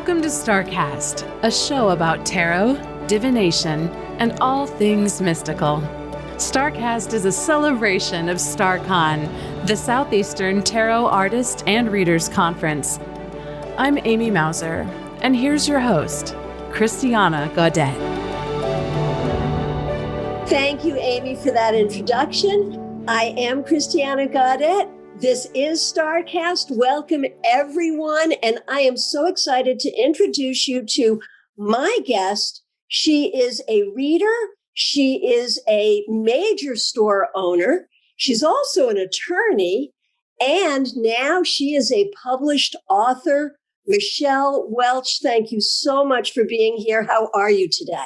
Welcome to StaarCast, a show about tarot, divination, and all things mystical. StaarCast is a celebration of StaarCon, the Southeastern Tarot Artist and Readers Conference. I'm Amy Mauser, and here's your host, Christiana Gaudet. Thank you, Amy, for that introduction. I am Christiana Gaudet. This is StaarCast. Welcome, everyone. And I am so excited to introduce you to my guest. She is a reader. She is a major store owner. She's also an attorney. And now she is a published author. Michelle Welch, thank you so much for being here. How are you today?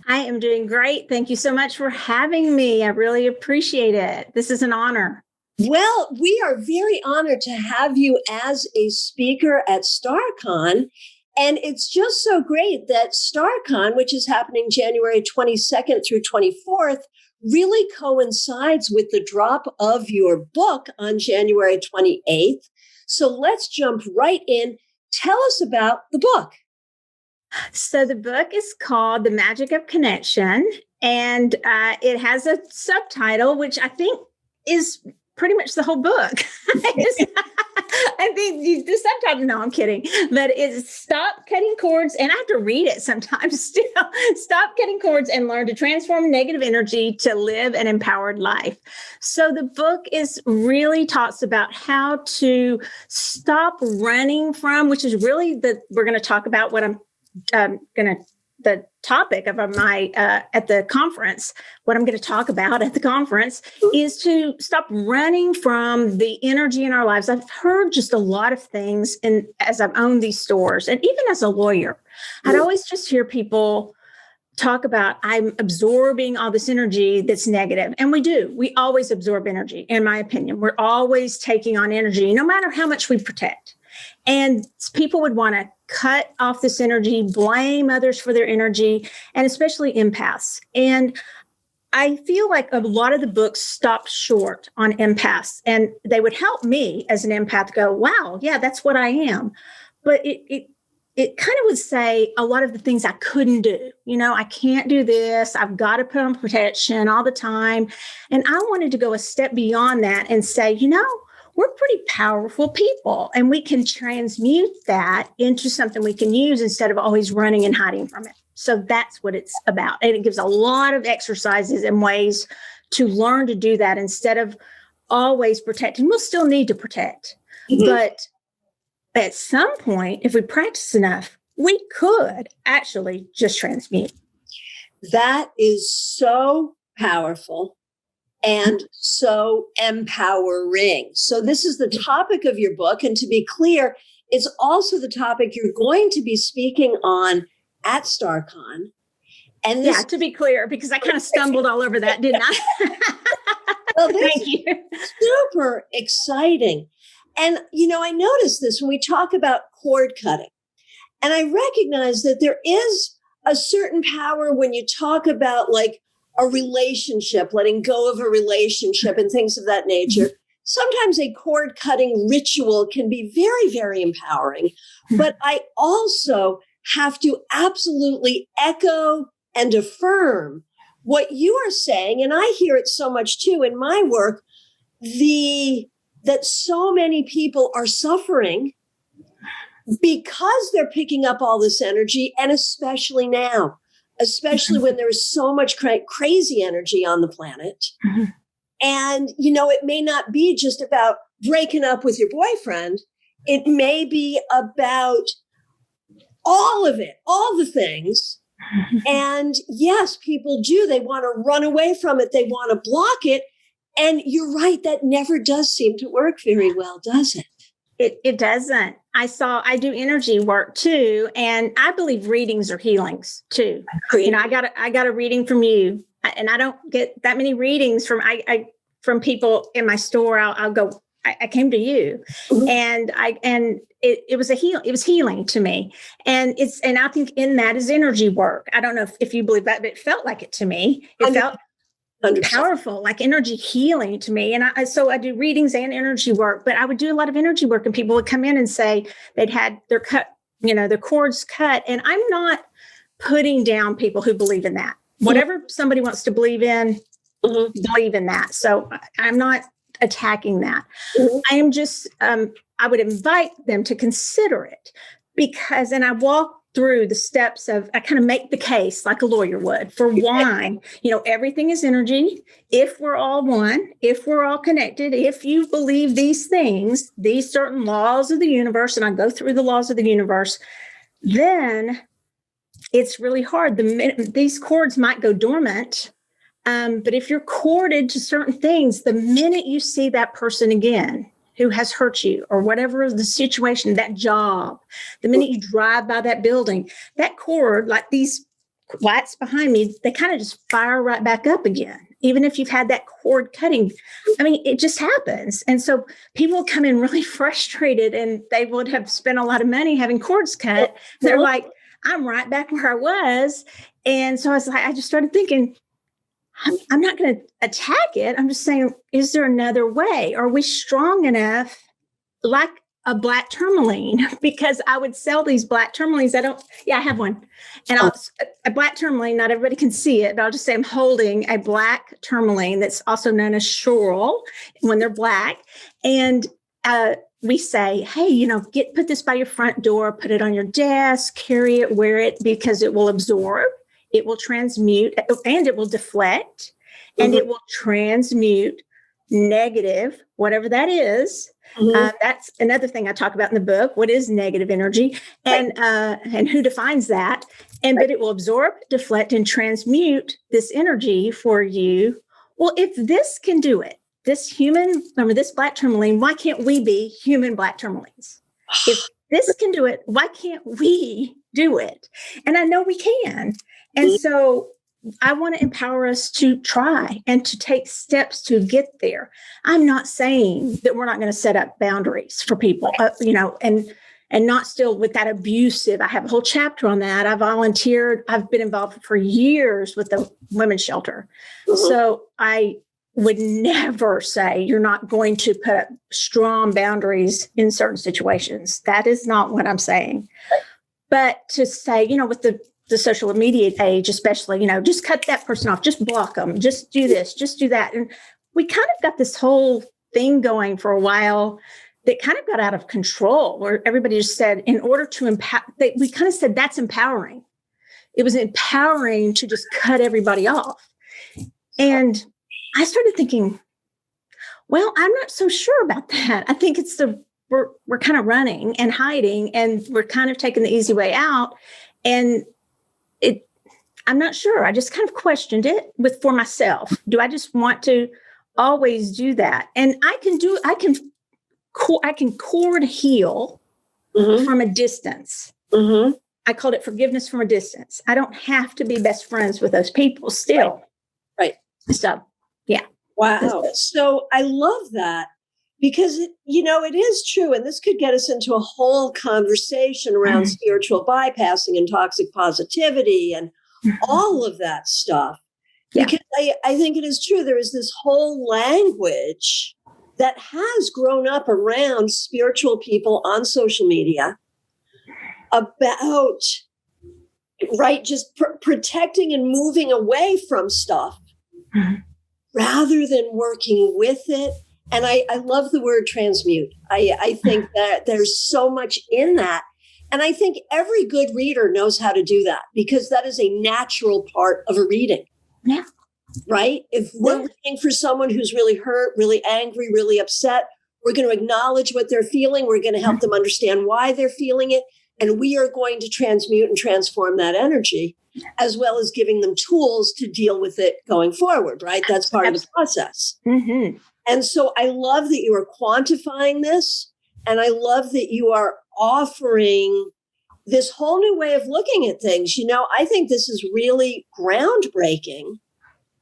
I am doing great. Thank you so much for having me. I really appreciate it. This is an honor. Well, we are very honored to have you as a speaker at StaarCon. And it's just so great that StaarCon, which is happening January 22nd through 24th, really coincides with the drop of your book on January 28th. So let's jump right in. Tell us about the book. So the book is called The Magic of Connection, and it has a subtitle, which I think is pretty much the whole book. I think the subtitle, no, I'm kidding, but it's Stop Cutting Cords, and I have to read it sometimes still. Stop cutting cords and learn to transform negative energy to live an empowered life. So the book is really talks about how to stop running from, which is really we're going to talk about what the topic of my at the conference, what I'm going to talk about at the conference is to stop running from the energy in our lives. I've heard just a lot of things, and as I've owned these stores, and even as a lawyer, I'd always just hear people talk about, I'm absorbing all this energy that's negative. And we do. We always absorb energy, in my opinion. We're always taking on energy, no matter how much we protect. And people would want to cut off this energy, blame others for their energy, and especially empaths. And I feel like a lot of the books stop short on empaths, and they would help me as an empath go, wow, yeah, that's what I am. But it kind of would say a lot of the things I couldn't do. You know, I can't do this. I've got to put on protection all the time. And I wanted to go a step beyond that and say, you know, we're pretty powerful people, and we can transmute that into something we can use instead of always running and hiding from it. So that's what it's about. And it gives a lot of exercises and ways to learn to do that instead of always protecting. We'll still need to protect. Mm-hmm. But at some point, if we practice enough, we could actually just transmute. That is so powerful and so empowering. So this is the topic of your book. And to be clear, it's also the topic you're going to be speaking on at StaarCon. And yeah, to be clear, because I kind of stumbled all over that, didn't I? Well, thank you. Super exciting. And, you know, I noticed this when we talk about cord cutting. And I recognize that there is a certain power when you talk about like a relationship, letting go of a relationship and things of that nature. Sometimes a cord cutting ritual can be very, very empowering. But I also have to absolutely echo and affirm what you are saying. And I hear it so much too in my work, that so many people are suffering because they're picking up all this energy, and especially now. Especially when there is so much crazy energy on the planet. Mm-hmm. And, you know, it may not be just about breaking up with your boyfriend. It may be about all of it, all the things. Mm-hmm. And yes, people do. They want to run away from it. They want to block it. And you're right. That never does seem to work very well, does it? It doesn't. I do energy work too. And I believe readings are healings too. You know, I got a reading from you, and I don't get that many readings from people in my store. I'll go, I came to you. Mm-hmm. And it was healing to me. And I think in that is energy work. I don't know if you believe that, but it felt like it to me. It felt 100%. Powerful, like energy healing to me. And so I do readings and energy work, but I would do a lot of energy work, and people would come in and say they'd had their the cord's cut. And I'm not putting down people who believe in that. Whatever somebody wants to believe in, believe in that. So I'm not attacking that. I am just, I would invite them to consider it because, and I walk through the steps of, I kind of make the case like a lawyer would for why, everything is energy. If we're all one, if we're all connected, if you believe these things, these certain laws of the universe, and I go through the laws of the universe, then it's really hard. These cords might go dormant. But if you're corded to certain things, the minute you see that person again who has hurt you or whatever the situation, that job, the minute you drive by that building, that cord, like these lights behind me, they kind of just fire right back up again. Even if you've had that cord cutting, it just happens. And so people come in really frustrated and they would have spent a lot of money having cords cut. They're like, I'm right back where I was. And so I just started thinking, I'm not going to attack it. I'm just saying, is there another way? Are we strong enough, like a black tourmaline? Because I would sell these black tourmalines. I have one. And a black tourmaline, not everybody can see it, but I'll just say I'm holding a black tourmaline that's also known as shoral when they're black. And we say, hey, put this by your front door, put it on your desk, carry it, wear it, because it will absorb. It will transmute and it will deflect and it will transmute negative, whatever that is. That's another thing I talk about in the book. What is negative energy and who defines that? But it will absorb, deflect, and transmute this energy for you. Well, if this can do it, this black tourmaline, why can't we be human black tourmalines? If this can do it, why can't we do it? And I know we can. And so I want to empower us to try and to take steps to get there. I'm not saying that we're not going to set up boundaries for people, and not still with that abusive. I have a whole chapter on that. I volunteered. I've been involved for years with the women's shelter. So I would never say you're not going to put up strong boundaries in certain situations. That is not what I'm saying. But to say, with the social media age, especially, just cut that person off, just block them, just do this, just do that. And we kind of got this whole thing going for a while that kind of got out of control, where everybody just said, in order to empower, we kind of said that's empowering. It was empowering to just cut everybody off. And I started thinking, well, I'm not so sure about that. I think it's we're kind of running and hiding, and we're kind of taking the easy way out. And I'm not sure. I just kind of questioned it for myself. Do I just want to always do that? And I can cord heal from a distance. I called it forgiveness from a distance. I don't have to be best friends with those people still. Right. So, yeah. Wow. So I love that because, it is true. And this could get us into a whole conversation around spiritual bypassing and toxic positivity and all of that stuff. Yeah. Because I think it is true. There is this whole language that has grown up around spiritual people on social media about, just protecting and moving away from stuff rather than working with it. And I love the word transmute. I think that there's so much in that. And I think every good reader knows how to do that because that is a natural part of a reading. Yeah. Right? If we're reading for someone who's really hurt, really angry, really upset, we're going to acknowledge what they're feeling. We're going to help them understand why they're feeling it. And we are going to transmute and transform that energy, as well as giving them tools to deal with it going forward, right? That's part of the process. And so I love that you are quantifying this. And I love that you are offering this whole new way of looking at things. I think this is really groundbreaking.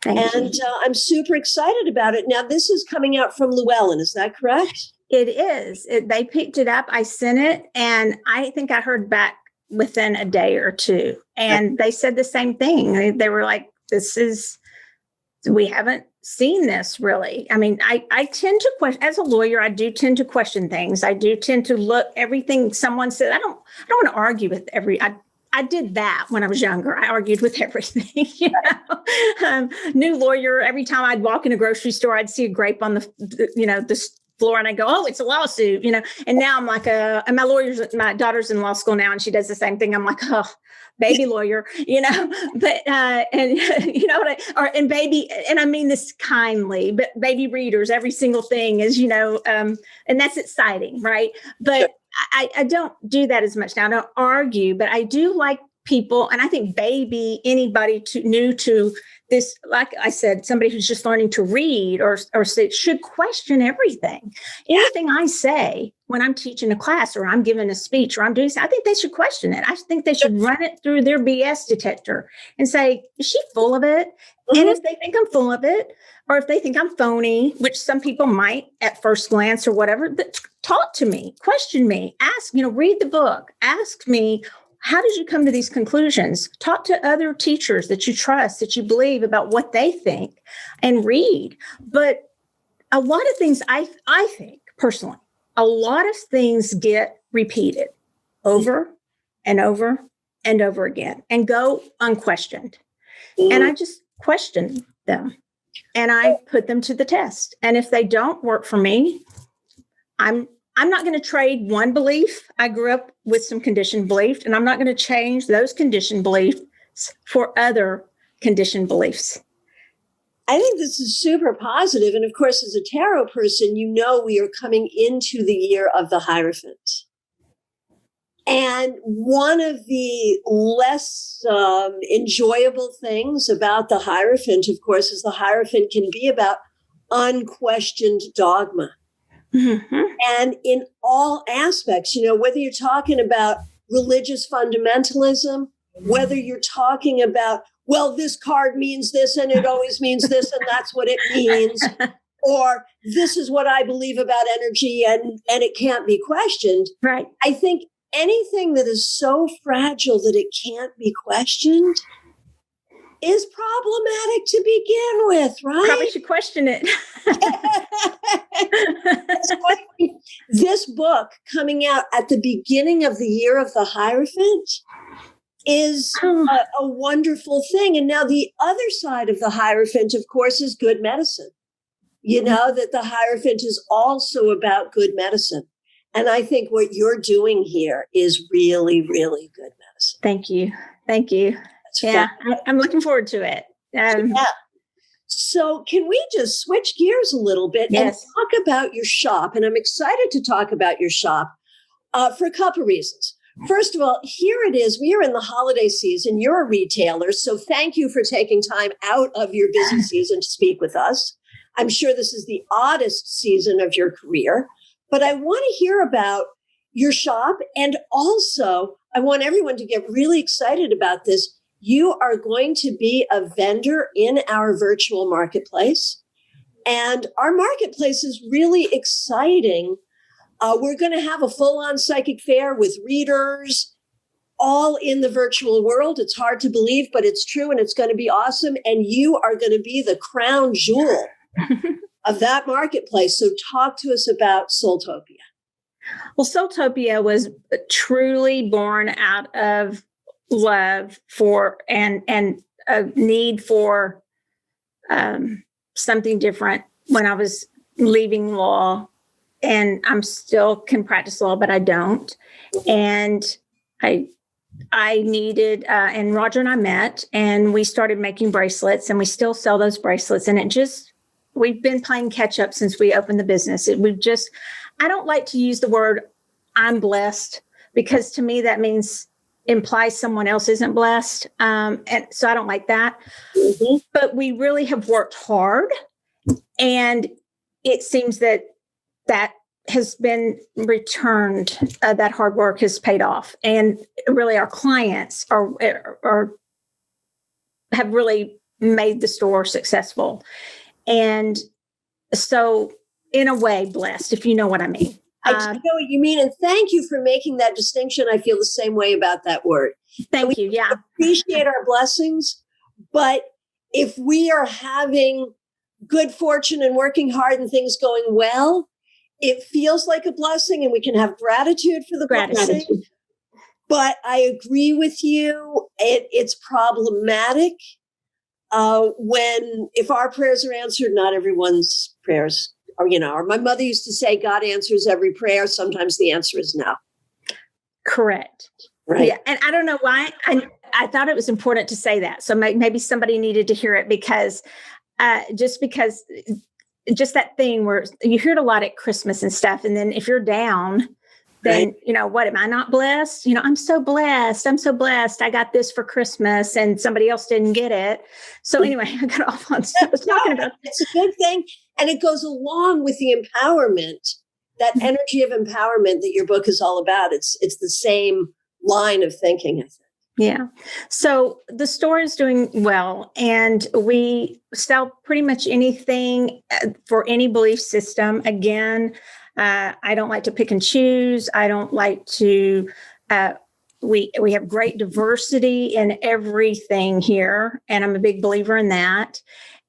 And I'm super excited about it. Now, this is coming out from Llewellyn. Is that correct? It is. They picked it up. I sent it. And I think I heard back within a day or two. And they said the same thing. They were like, this is we haven't seen this really. I mean, I tend to question, as a lawyer, I do tend to question things. I do tend to look everything someone said. I don't want to argue with I did that when I was younger. I argued with everything, new lawyer. Every time I'd walk in a grocery store, I'd see a grape on the floor and I go, oh, it's a lawsuit, and now I'm like, and my daughter's in law school now and she does the same thing. I'm like, oh, baby lawyer, but, and and baby, and I mean this kindly, but baby readers, every single thing is, and that's exciting. Right. But sure. I don't do that as much now. I don't argue, but I do like people. And I think anybody new to this, like I said, somebody who's just learning to read or should question everything. Anything I say when I'm teaching a class or I'm giving a speech or I'm doing something, I think they should question it. I think they should run it through their BS detector and say, is she full of it? Mm-hmm. And if they think I'm full of it, or if they think I'm phony, which some people might at first glance or whatever, but talk to me, question me, ask, read the book, ask me, how did you come to these conclusions? Talk to other teachers that you trust, that you believe about what they think, and read. But a lot of things, I think personally, a lot of things get repeated over and over and over again and go unquestioned. And I just question them and I put them to the test. And if they don't work for me, I'm not going to trade one belief. I grew up with some conditioned beliefs, and I'm not going to change those conditioned beliefs for other conditioned beliefs. I think this is super positive. And of course, as a tarot person, we are coming into the year of the Hierophant. And one of the less enjoyable things about the Hierophant, of course, is the Hierophant can be about unquestioned dogma. Mm-hmm. And in all aspects, whether you're talking about religious fundamentalism, whether you're talking about, well, this card means this and it always means this and that's what it means, or this is what I believe about energy and it can't be questioned. Right. I think anything that is so fragile that it can't be questioned is problematic to begin with, right? Probably should question it. This book coming out at the beginning of the year of the Hierophant is a wonderful thing. And now the other side of the Hierophant, of course, is good medicine. That the Hierophant is also about good medicine. And I think what you're doing here is really, really good medicine. Thank you. Thank you. Yeah, I'm looking forward to it. Yeah. So can we just switch gears a little bit and talk about your shop? And I'm excited to talk about your shop for a couple of reasons. First of all, here it is. We are in the holiday season. You're a retailer. So thank you for taking time out of your busy season to speak with us. I'm sure this is the oddest season of your career. But I want to hear about your shop. And also, I want everyone to get really excited about this. You are going to be a vendor in our virtual marketplace. And our marketplace is really exciting. We're going to have a full-on psychic fair with readers, all in the virtual world. It's hard to believe, but it's true, and it's going to be awesome. And you are going to be the crown jewel of that marketplace. So talk to us about SoulTopia. Well, SoulTopia was truly born out of love for and a need for something different when I was leaving law, and I'm still can practice law, but I don't. And I needed, and Roger and I met, and we started making bracelets, and we still sell those bracelets. And we've been playing catch up since we opened the business. I don't like to use the word I'm blessed, because to me that implies someone else isn't blessed. And so I don't like that. Mm-hmm. But we really have worked hard, and it seems that has been returned. That hard work has paid off, and really our clients have really made the store successful. And so in a way, blessed, if you know what I mean. I know what you mean. And thank you for making that distinction. I feel the same way about that word. Thank you. Yeah. Appreciate our blessings, but if we are having good fortune and working hard and things going well, it feels like a blessing and we can have gratitude for the blessing. But I agree with you. It's problematic if our prayers are answered, not everyone's prayers are, or my mother used to say, God answers every prayer. Sometimes the answer is no. Correct. Right. Yeah. And I don't know why I thought it was important to say that. So maybe somebody needed to hear it because just that thing where you hear it a lot at Christmas and stuff. And then if you're down, then, what, am I not blessed? I'm so blessed. I'm so blessed. I got this for Christmas and somebody else didn't get it. So anyway, I got off on talking about. It's a good thing. And it goes along with the empowerment, that energy of empowerment that your book is all about. It's the same line of thinking, I think. Yeah. So the store is doing well, and we sell pretty much anything for any belief system. Again, I don't like to pick and choose. I don't like to, we have great diversity in everything here, and I'm a big believer in that.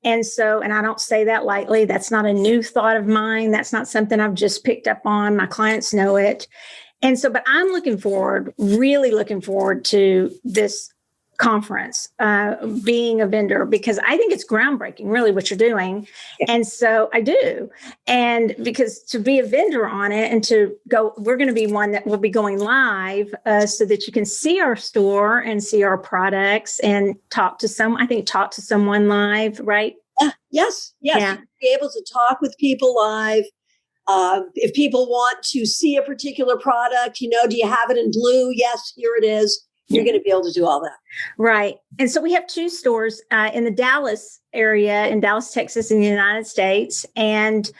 And so, and I don't say that lightly. That's not a new thought of mine. That's not something I've just picked up on. My clients know it. And so, but I'm really looking forward to this conference, being a vendor, because I think it's groundbreaking, really, what you're doing. Yeah. And so I do. And because to be a vendor on it and to go, we're going to be one that will be going live so that you can see our store and see our products and talk to someone live, right? Yes. Yeah. Be able to talk with people live. If people want to see a particular product, do you have it in blue? Yes, here it is. You're going to be able to do all that. Right. And so we have 2 stores in the Dallas area, in Dallas, Texas, in the United States. And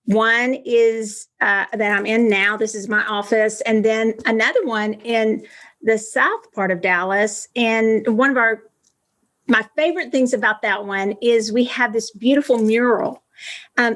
one is that I'm in now. This is my office. And then another one in the south part of Dallas. And one of my favorite things about that one is we have this beautiful mural.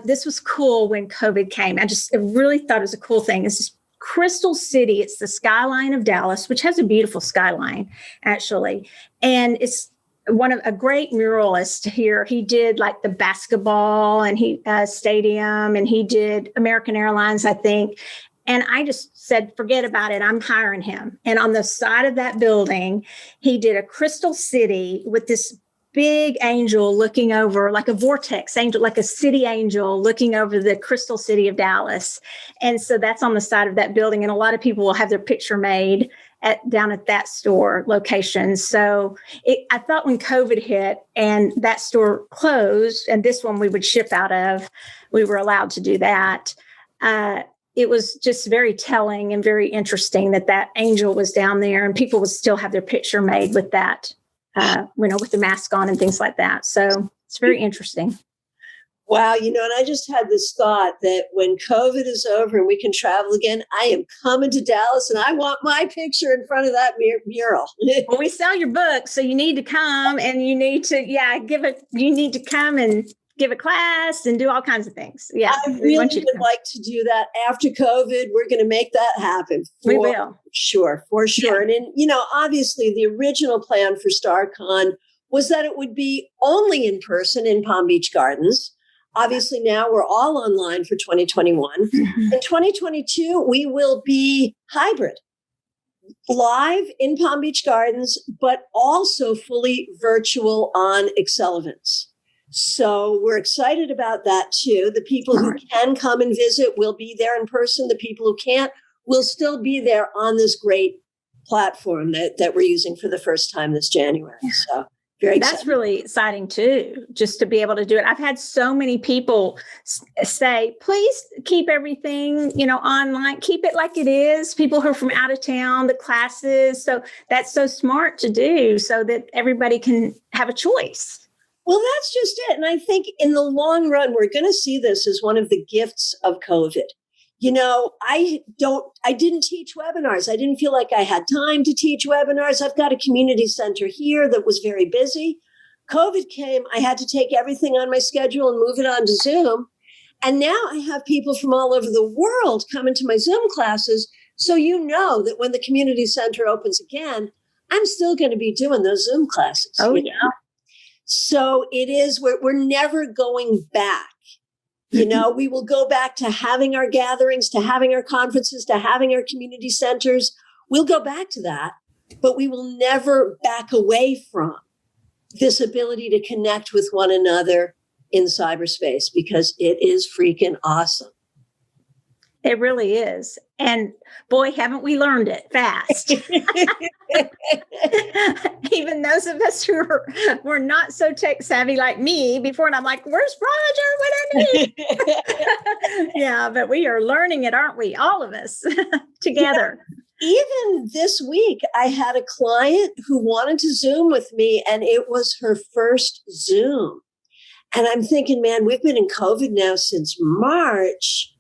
This was cool when COVID came. I really thought it was a cool thing. It's this Crystal City. It's the Skyline of Dallas, which has a beautiful skyline, actually. And it's a great muralist here. He did like the basketball and stadium, and he did American Airlines, I think. And I just said, forget about it. I'm hiring him. And on the side of that building, he did a Crystal City with this big angel looking over, like a vortex angel, like a city angel looking over the Crystal City of Dallas. And so that's on the side of that building. And a lot of people will have their picture made down at that store location. So I thought when COVID hit and that store closed, and this one we would ship out of, we were allowed to do that. It was just very telling and very interesting that angel was down there, and people would still have their picture made with that. With the mask on and things like that. So it's very interesting. Wow. And I just had this thought that when COVID is over and we can travel again, I am coming to Dallas and I want my picture in front of that mural. Well, we sell your book, so you need to come and you need to, you need to come and give a class and do all kinds of things. Yeah. I really would like to do that after COVID. We're going to make that happen. We will. For sure. Yeah. And obviously the original plan for StaarCon was that it would be only in person in Palm Beach Gardens. Obviously now we're all online for 2021. Mm-hmm. In 2022, we will be hybrid, live in Palm Beach Gardens, but also fully virtual on Excel events. So we're excited about that too. The people who can come and visit will be there in person. The people who can't will still be there on this great platform that we're using for the first time this January. So very exciting. That's really exciting too, just to be able to do it. I've had so many people say, please keep everything, online, keep it like it is. People who are from out of town, the classes. So that's so smart to do so that everybody can have a choice. Well, that's just it. And I think in the long run, we're going to see this as one of the gifts of COVID. I didn't teach webinars. I didn't feel like I had time to teach webinars. I've got a community center here that was very busy. COVID came. I had to take everything on my schedule and move it onto Zoom. And now I have people from all over the world come into my Zoom classes. So that when the community center opens again, I'm still going to be doing those Zoom classes. Oh, yeah. So it is, we're never going back. You know, we will go back to having our gatherings, to having our conferences, to having our community centers. We'll go back to that, but we will never back away from this ability to connect with one another in cyberspace, because it is freaking awesome. It really is. And boy, haven't we learned it fast. Even those of us who were not so tech savvy like me before, and I'm like, where's Roger? What I need? Yeah, but we are learning it, aren't we? All of us together. Yeah. Even this week, I had a client who wanted to Zoom with me, and it was her first Zoom. And I'm thinking, man, we've been in COVID now since March.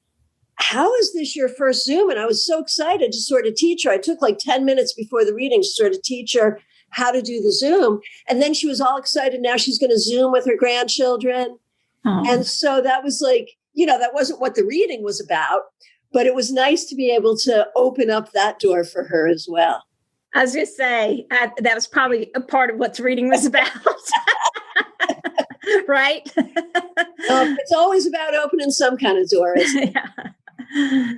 How is this your first Zoom? And I was so excited to sort of teach her. I took like 10 minutes before the reading to sort of teach her how to do the Zoom. And then she was all excited. Now she's going to Zoom with her grandchildren. Oh. And so that was like, you know, that wasn't what the reading was about, but it was nice to be able to open up that door for her as well. I was going to say, that was probably a part of what the reading was about. Right? It's always about opening some kind of door, isn't it? Yeah.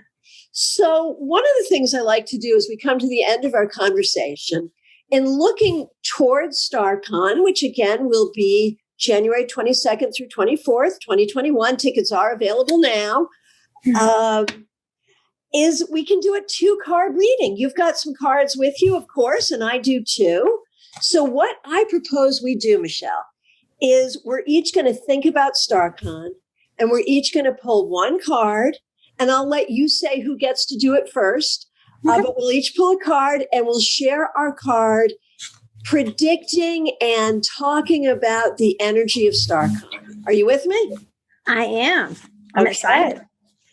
So one of the things I like to do as we come to the end of our conversation, in looking towards StaarCon, which again will be January 22nd through 24th, 2021, tickets are available now, is we can do a 2-card reading. You've got some cards with you, of course, and I do too. So what I propose we do, Michelle, is we're each going to think about StaarCon, and we're each going to pull one card, and I'll let you say who gets to do it first, but we'll each pull a card and we'll share our card, predicting and talking about the energy of StaarCon. Are you with me? I am. I'm excited.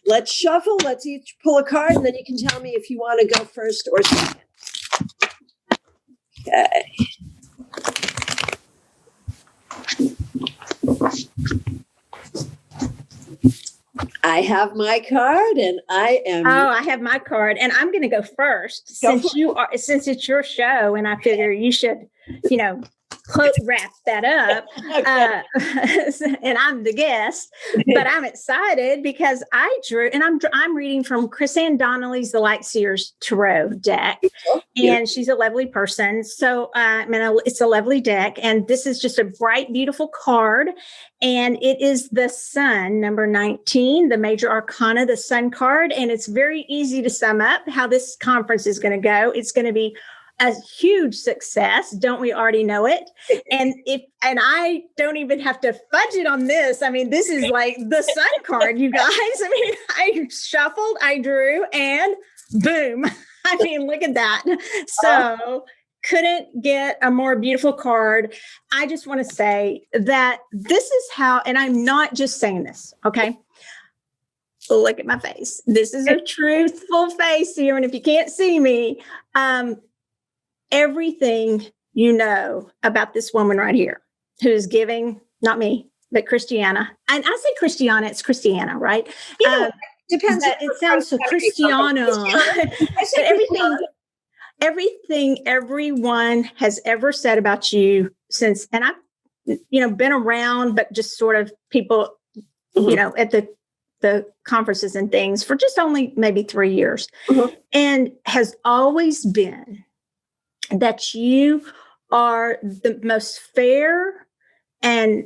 Let's shuffle. Let's each pull a card, and then you can tell me if you want to go first or second. Okay. I have my card, and I am. Oh, I have my card, and I'm going to go first since it's your show, and I figure you should, wrap that up. Okay. And I'm the guest, but I'm excited because I drew, and I'm reading from Christiana Donnelly's The Light Seers Tarot deck, and she's a lovely person. So, it's a lovely deck, and this is just a bright, beautiful card, and it is the Sun, number 19, the major arcana, the Sun card, and it's very easy to sum up how this conference is going to go. It's going to be a huge success. Don't we already know it? And I don't even have to fudge it on this. I mean, this is like the Sun card, you guys. I mean, I shuffled, I drew, and boom. I mean, look at that. So couldn't get a more beautiful card. I just want to say that this is how, and I'm not just saying this, okay? Look at my face. This is a truthful face here. And if you can't see me, everything you know about this woman right here who is giving, not me, but Christiana. And I say Christiana, it's Christiana, right? Depends. It sounds so Christiana. But everything everyone has ever said about you since, and I've, been around, but just sort of people, at the conferences and things for just only maybe 3 years, and has always been that you are the most fair, and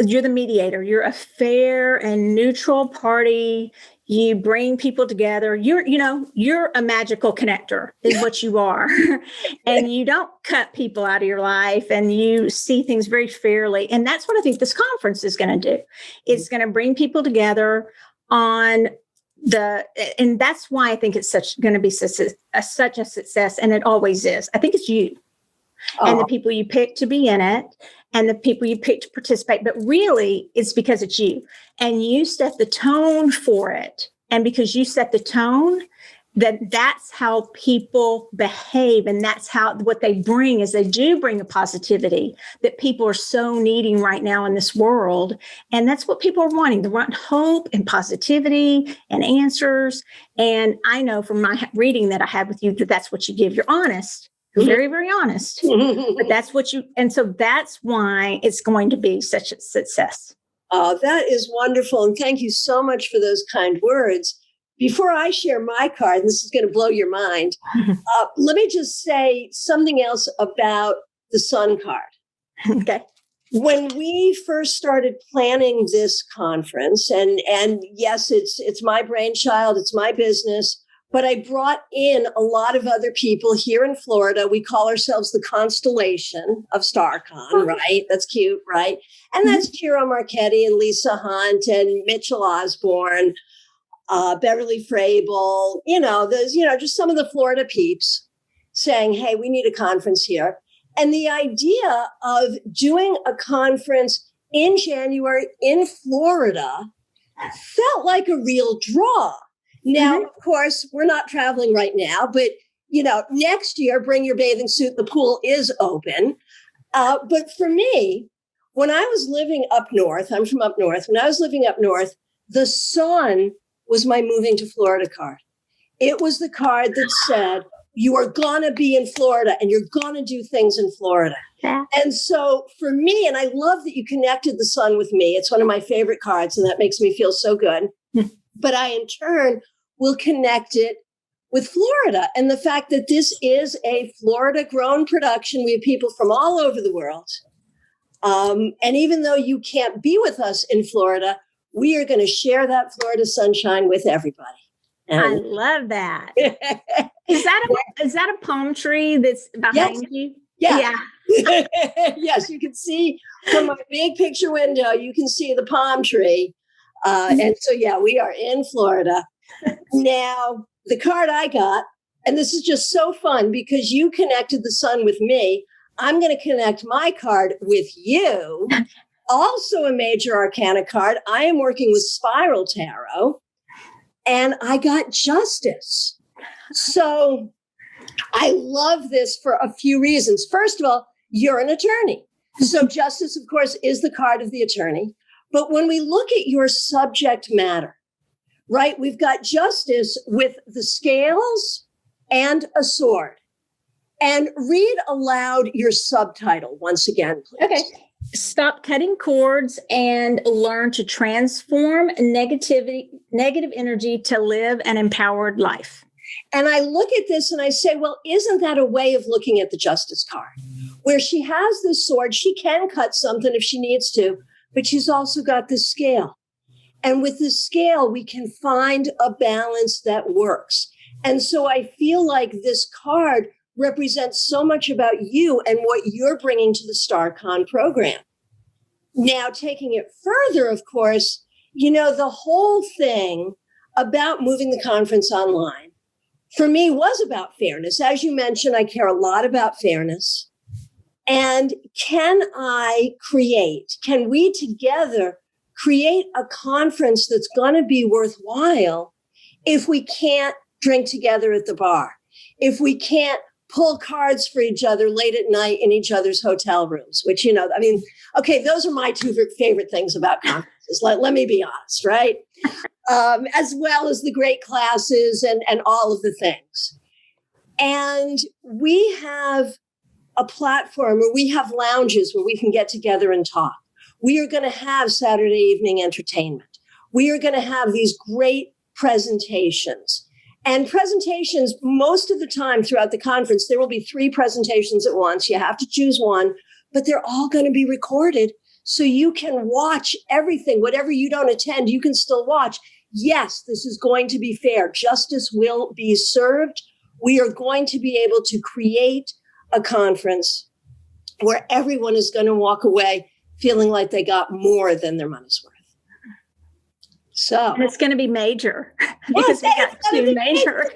you're the mediator. You're a fair and neutral party. You bring people together. You're a magical connector is what you are. And you don't cut people out of your life, and you see things very fairly. And that's what I think this conference is going to do. It's going to bring people together and that's why I think it's going to be such a success, and it always is. I think it's you and the people you pick to be in it, and the people you pick to participate. But really, it's because it's you, and you set the tone for it. And because you set the tone, that's how people behave, and that's how what they bring is they do bring a positivity that people are so needing right now in this world. And that's what people are wanting. They want hope and positivity and answers. And I know from my reading that I had with you that that's what you give. You're honest, You're very, very honest. But that's and so that's why it's going to be such a success. Oh, that is wonderful. And thank you so much for those kind words. Before I share my card, and this is going to blow your mind, let me just say something else about the Sun card. Okay. When we first started planning this conference, and yes, it's my brainchild, it's my business, but I brought in a lot of other people here in Florida. We call ourselves the Constellation of StaarCon, right? That's cute, right? And that's Ciro Marchetti and Lisa Hunt and Mitchell Osborne, Beverly Frabel, just some of the Florida peeps saying, hey, we need a conference here. And the idea of doing a conference in January in Florida felt like a real draw. Now, of course, we're not traveling right now, but, next year, bring your bathing suit. The pool is open. But for me, when I was living up north, I'm from up north. When I was living up north, the sun was my moving to Florida card. It was the card that said, you are going to be in Florida and you're going to do things in Florida. Yeah. And so for me, and I love that you connected the sun with me. It's one of my favorite cards, and that makes me feel so good. But I, in turn, will connect it with Florida and the fact that this is a Florida-grown production. We have people from all over the world. And even though you can't be with us in Florida, we are going to share that Florida sunshine with everybody. And I love that. Is that a palm tree that's behind you? Yeah. Yes, you can see from my big picture window, you can see the palm tree. And so, we are in Florida. Now, the card I got, and this is just so fun because you connected the sun with me. I'm going to connect my card with you. Also a major arcana card. I am working with Spiral Tarot, and I got Justice. So I love this for a few reasons. First of all, you're an attorney. So Justice, of course, is the card of the attorney. But when we look at your subject matter, right, we've got Justice with the scales and a sword. And read aloud your subtitle once again, please. Okay. Stop cutting cords and learn to transform negative energy to live an empowered life. And I look at this and I say, well, isn't that a way of looking at the Justice card? Where she has this sword, she can cut something if she needs to, but she's also got this scale. And with this scale, we can find a balance that works. And so I feel like this card represents so much about you and what you're bringing to the StaarCon program. Now, taking it further, of course, the whole thing about moving the conference online, for me, was about fairness. As you mentioned, I care a lot about fairness. And can we together create a conference that's going to be worthwhile if we can't drink together at the bar, if we can't pull cards for each other late at night in each other's hotel rooms, which, okay, those are my two favorite things about conferences. Let me be honest, right? As well as the great classes and all of the things. And we have a platform where we have lounges where we can get together and talk. We are going to have Saturday evening entertainment. We are going to have these great presentations. And presentations, most of the time throughout the conference, there will be 3 presentations at once. You have to choose one, but they're all going to be recorded. So you can watch everything. Whatever you don't attend, you can still watch. Yes, this is going to be fair. Justice will be served. We are going to be able to create a conference where everyone is going to walk away feeling like they got more than their money's worth. So and it's going to be major because we got 2 major.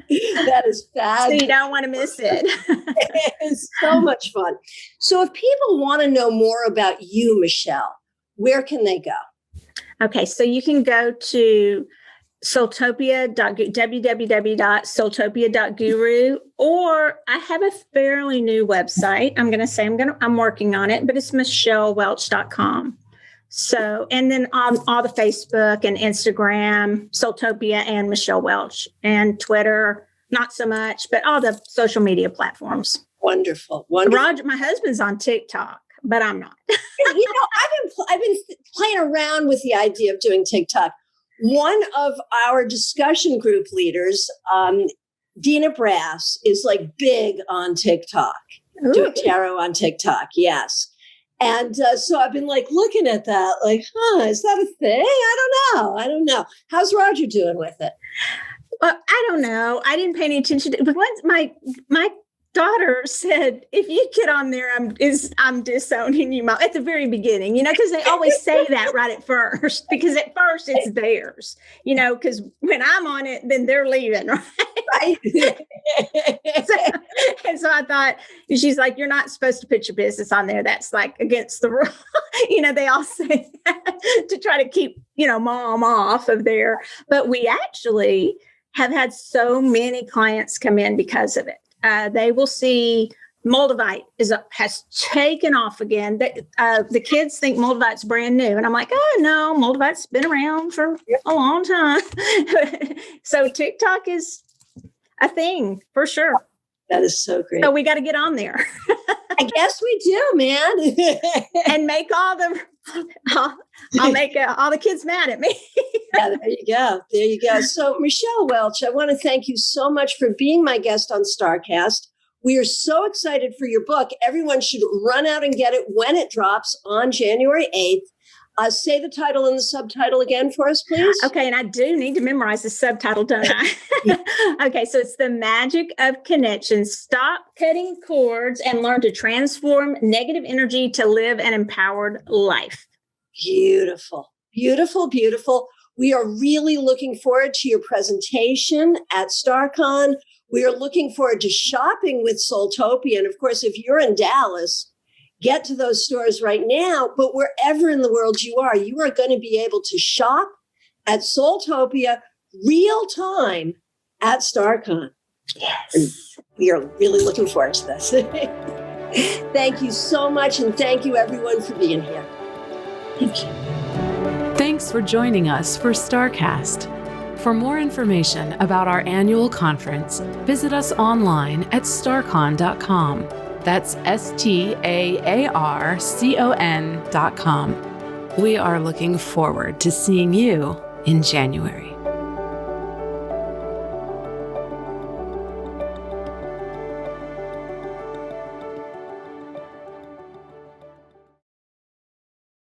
That is fabulous. So you don't want to miss it. It is so much fun. So if people want to know more about you, Michelle, where can they go? Okay, so you can go to www.soultopia.guru, or I have a fairly new website. I'm working on it, but it's michellewelch.com. So, and then on all the Facebook and Instagram, SoulTopia and Michelle Welch, and Twitter, not so much, but all the social media platforms. Wonderful. Wonderful. Roger, my husband's on TikTok, but I'm not. I've been playing around with the idea of doing TikTok. One of our discussion group leaders, Dina Brass, is like big on TikTok, doing tarot on TikTok. Yes. And so I've been like looking at that, like, is that a thing? I don't know. How's Roger doing with it? Well, I don't know. I didn't pay any attention to it. But once my daughter said, if you get on there, I'm disowning you, Mom, at the very beginning, because they always say that right at first, because at first it's theirs, because when I'm on it, then they're leaving, right? So I thought, she's like, you're not supposed to put your business on there. That's like against the rule. They all say that to try to keep, Mom off of there. But we actually have had so many clients come in because of it. They will see Moldavite has taken off again. The kids think Moldavite's brand new. And I'm like, oh, no, Moldavite's been around for a long time. So TikTok is a thing for sure. That is so great. So we got to get on there. I guess we do, man. And make I'll make all the kids mad at me. Yeah, there you go. There you go. So Michelle Welch, I want to thank you so much for being my guest on StaarCast. We are so excited for your book. Everyone should run out and get it when it drops on January 8th. Say the title and the subtitle again for us, please. Okay, and I do need to memorize the subtitle, don't I? Okay, so it's The Magic of Connection. Stop cutting cords and learn to transform negative energy to live an empowered life. Beautiful, beautiful, beautiful. We are really looking forward to your presentation at StaarCon. We are looking forward to shopping with SoulTopia. And of course, if you're in Dallas, get to those stores right now. But wherever in the world you are going to be able to shop at SoulTopia real time at StaarCon. Yes. And we are really looking forward to this. Thank you so much. And thank you, everyone, for being here. Thank you. Thanks for joining us for StaarCast. For more information about our annual conference, visit us online at StaarCon.com. That's StaarCon.com. We are looking forward to seeing you in January.